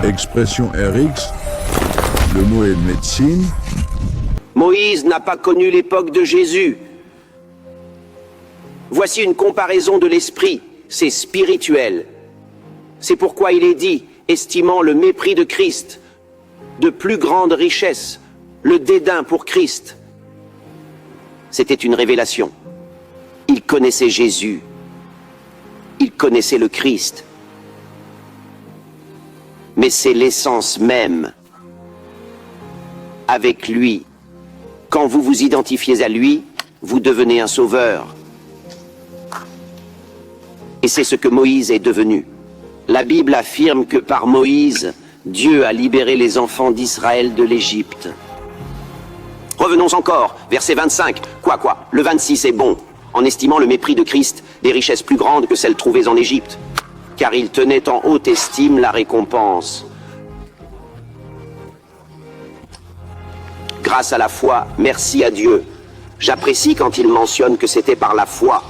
Expression RX, le mot est médecine. Moïse n'a pas connu l'époque de Jésus. Voici une comparaison de l'esprit, c'est spirituel. C'est pourquoi il est dit, estimant le mépris de Christ, de plus grande richesse, le dédain pour Christ. C'était une révélation. Il connaissait Jésus. Il connaissait le Christ. Mais c'est l'essence même. Avec lui, quand vous vous identifiez à lui, vous devenez un sauveur. Et c'est ce que Moïse est devenu. La Bible affirme que par Moïse, Dieu a libéré les enfants d'Israël de l'Égypte. Revenons encore, verset 25. Quoi, le 26 est bon, en estimant le mépris de Christ, des richesses plus grandes que celles trouvées en Égypte, car il tenait en haute estime la récompense. Grâce à la foi, merci à Dieu. J'apprécie quand il mentionne que c'était par la foi.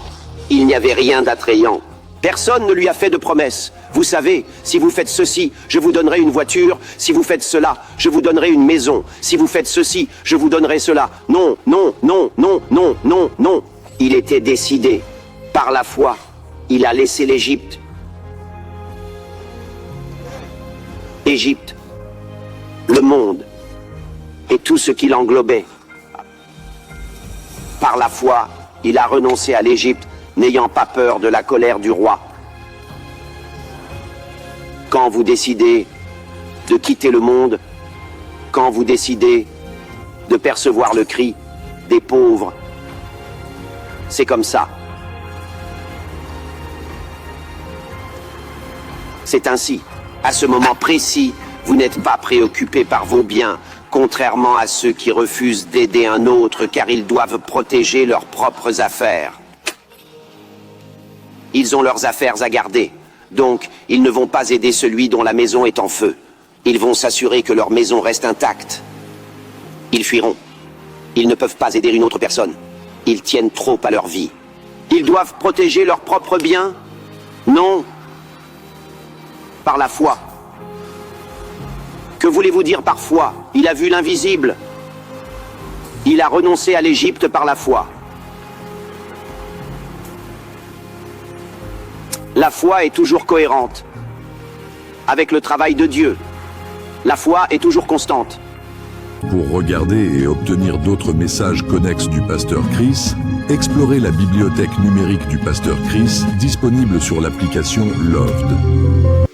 Il n'y avait rien d'attrayant. Personne ne lui a fait de promesse. Vous savez, si vous faites ceci, je vous donnerai une voiture. Si vous faites cela, je vous donnerai une maison. Si vous faites ceci, je vous donnerai cela. Non, non, non, non, non, non, non. Il était décidé. Par la foi, il a laissé l'Égypte. Égypte, le monde, et tout ce qui l'englobait. Par la foi, il a renoncé à l'Égypte, n'ayant pas peur de la colère du roi. Quand vous décidez de quitter le monde, quand vous décidez de percevoir le cri des pauvres, c'est comme ça. C'est ainsi. À ce moment précis, vous n'êtes pas préoccupé par vos biens, contrairement à ceux qui refusent d'aider un autre car ils doivent protéger leurs propres affaires. Ils ont leurs affaires à garder, donc ils ne vont pas aider celui dont la maison est en feu. Ils vont s'assurer que leur maison reste intacte. Ils fuiront. Ils ne peuvent pas aider une autre personne. Ils tiennent trop à leur vie. Ils doivent protéger leurs propres biens? Non. Par la foi. Que voulez-vous dire par foi? Il a vu l'invisible. Il a renoncé à l'Égypte par la foi. La foi est toujours cohérente avec le travail de Dieu. La foi est toujours constante. Pour regarder et obtenir d'autres messages connexes du Pasteur Chris, explorez la bibliothèque numérique du Pasteur Chris disponible sur l'application Loved.